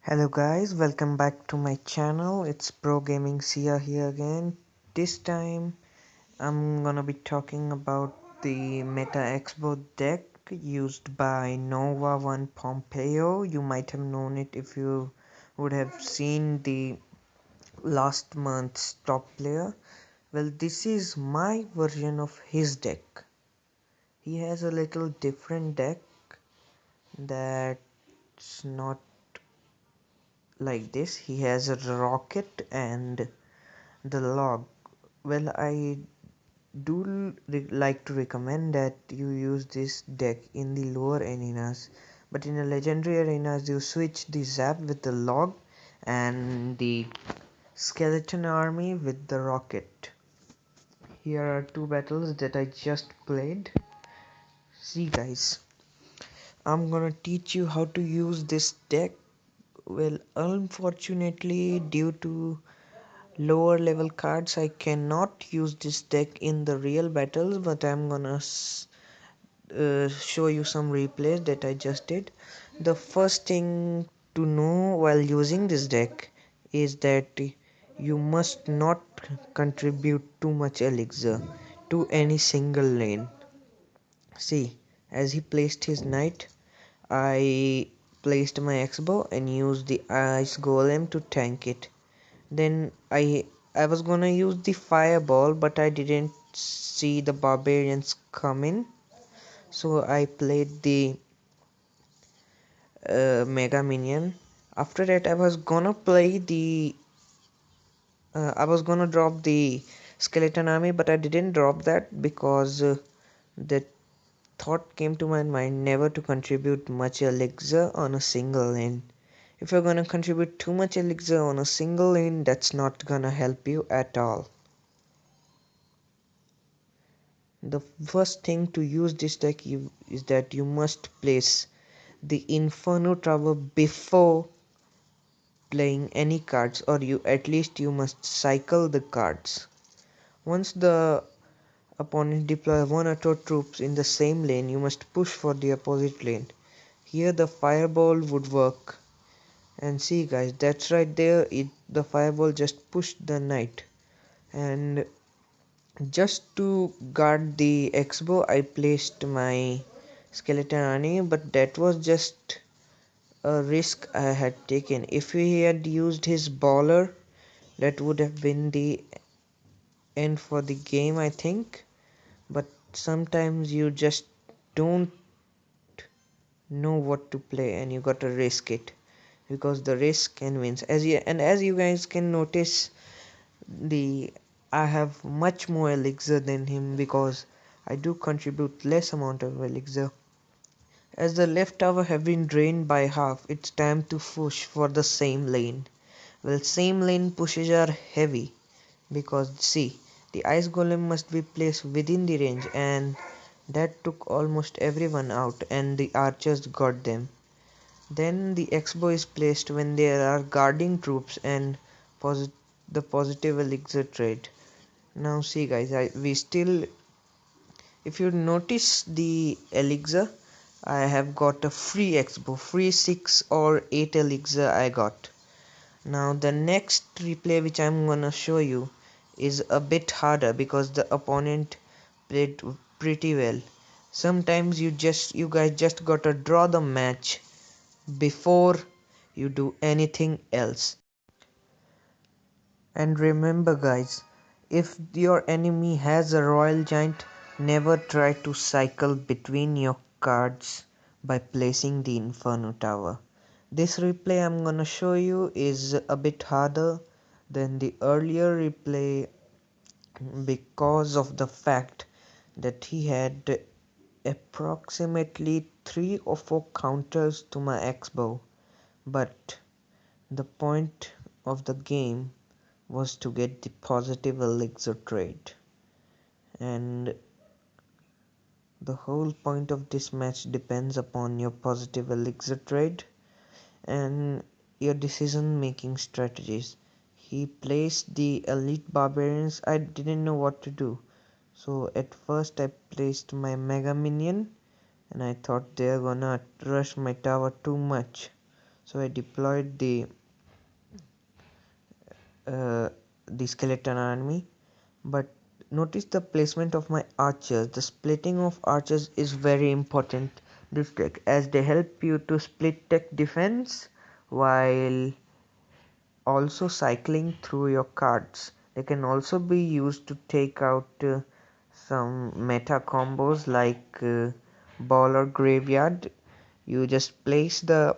Hello guys, welcome back to my channel. It's Pro Gaming Sia here again. This time I'm gonna be talking about the Meta Expo deck used by Nova I Pompeyo. You might have known it if you would have seen the last month's top player. Well, this is my version of his deck. He has a little different deck that's not like this. He has a rocket and the log. Well, I do like to recommend that you use this deck in the lower arenas, but in the legendary arenas you switch the zap with the log and the skeleton army with the rocket. Here are two battles that I just played. See guys, I'm gonna teach you how to use this deck. Well, unfortunately, due to lower level cards, I cannot use this deck in the real battles, but I'm gonna show you some replays that I just did. The first thing to know while using this deck is that you must not contribute too much elixir to any single lane. See, as he placed his knight, I placed my X-bow and used the ice golem to tank it. Then I was gonna use the fireball, but I didn't see the barbarians come in, so I played the mega minion. After that, I was gonna drop the skeleton army, but I didn't drop that because the thought came to my mind never to contribute much elixir on a single lane. If you're gonna contribute too much elixir on a single lane, that's not gonna help you at all. The first thing to use this deck is that you must place the Inferno Tower before playing any cards, or at least you must cycle the cards. Once the opponent deploy one or two troops in the same lane, you must push for the opposite lane. Here the fireball would work. And see guys, that's right there, the fireball just pushed the knight. And just to guard the X-bow, I placed my skeleton army, but that was just a risk I had taken. If he had used his baller, that would have been the end for the game, I think. But sometimes you just don't know what to play and you gotta risk it, because the risk can win. As you guys can notice, the I have much more elixir than him because I do contribute less amount of elixir. As the left tower have been drained by half, it's time to push for the same lane. Well, same lane pushes are heavy because see, the ice golem must be placed within the range, and that took almost everyone out and the archers got them. Then the X-bow is placed when there are guarding troops and the positive elixir trade. Now see guys, we still, if you notice the elixir, I have got a free X-bow, free 6 or 8 elixir I got. Now the next replay which I'm gonna show you is a bit harder because the opponent played pretty well. Sometimes you guys just gotta draw the match before you do anything else. And remember guys, if your enemy has a royal giant, never try to cycle between your cards by placing the Inferno Tower. This replay I'm gonna show you is a bit harder than the earlier replay because of the fact that he had approximately 3 or 4 counters to my X-bow, but the point of the game was to get the positive elixir trade, and the whole point of this match depends upon your positive elixir trade and your decision making strategies. He placed the elite barbarians. I didn't know what to do, so at first I placed my mega minion and I thought they're gonna rush my tower too much, So I deployed uh, the skeleton army, but notice the placement of my archers. The splitting of archers is very important this deck, as they help you to split tech defense while also cycling through your cards. They can also be used to take out some meta combos like ball or graveyard. You just place the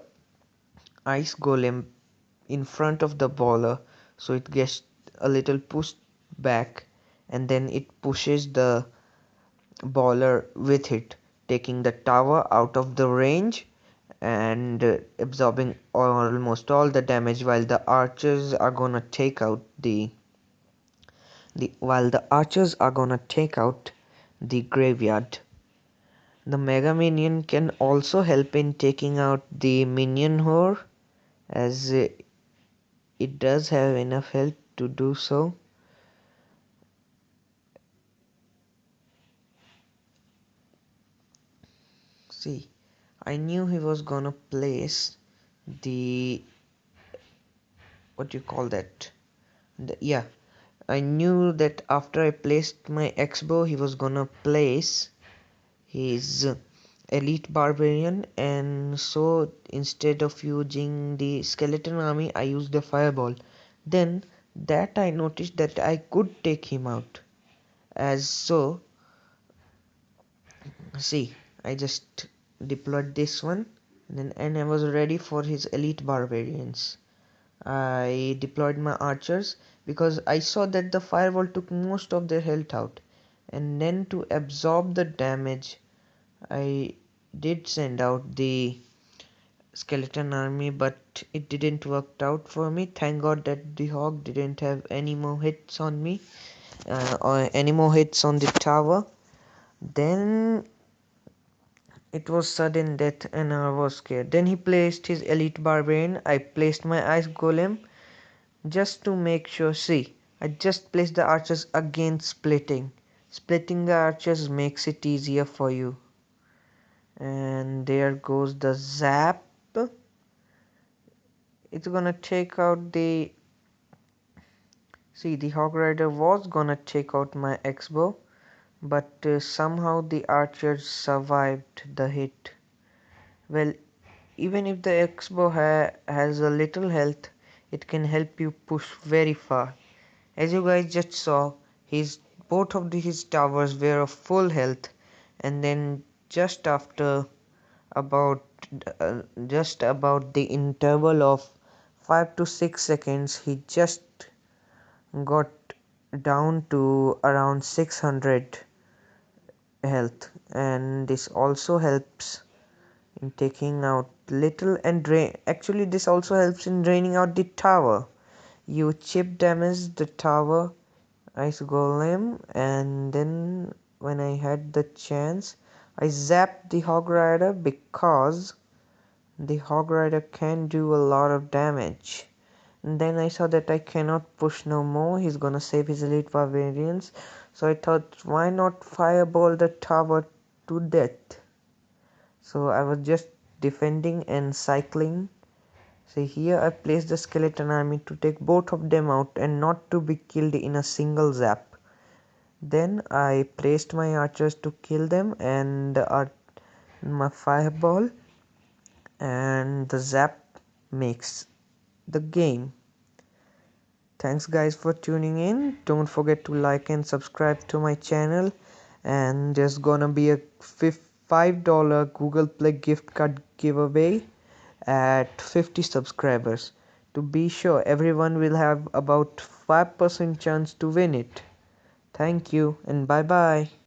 ice golem in front of the baller so it gets a little pushed back, and then it pushes the baller with it, taking the tower out of the range and absorbing almost all the damage, while the archers are gonna take out the graveyard. The mega minion can also help in taking out the minion whore, as it does have enough health to do so. See, I knew he was gonna place the, what do you call that? Yeah, I knew that after I placed my X-bow, he was gonna place his elite barbarian, and so instead of using the skeleton army, I used the fireball. Then that I noticed that I could take him out. As so, see, I just deployed this one, and I was ready for his elite barbarians. I deployed my archers because I saw that the firewall took most of their health out, and then to absorb the damage I did send out the skeleton army, but it didn't work out for me. Thank God that the hawk didn't have any more hits on me, or any more hits on the tower. Then it was sudden death and I was scared. Then he placed his elite barbarian. I placed my ice golem just to make sure. See, I just placed the archers against splitting. Splitting the archers makes it easier for you. And there goes the zap. It's gonna take out the, see, the hog rider was gonna take out my X-bow, but somehow the archers survived the hit. Well, even if the X-bow has a little health, it can help you push very far. As you guys just saw, his both of his towers were of full health, and then just after about just about the interval of 5 to 6 seconds, he just got down to around 600 health, and this also helps in taking out little and drain. Actually, this also helps in draining out the tower. You chip damage the tower ice golem, and then when I had the chance, I zapped the hog rider because the hog rider can do a lot of damage. And then I saw that I cannot push no more. He's gonna save his elite barbarians, so I thought, why not fireball the tower to death? So I was just defending and cycling. See, here I placed the skeleton army to take both of them out and not to be killed in a single zap. Then I placed my archers to kill them, and my fireball and the zap makes the game. Thanks guys for tuning in. Don't forget to like and subscribe to my channel, and there's gonna be a $5 Google Play gift card giveaway at 50 subscribers. To be sure, everyone will have about 5% chance to win it. Thank you and bye bye.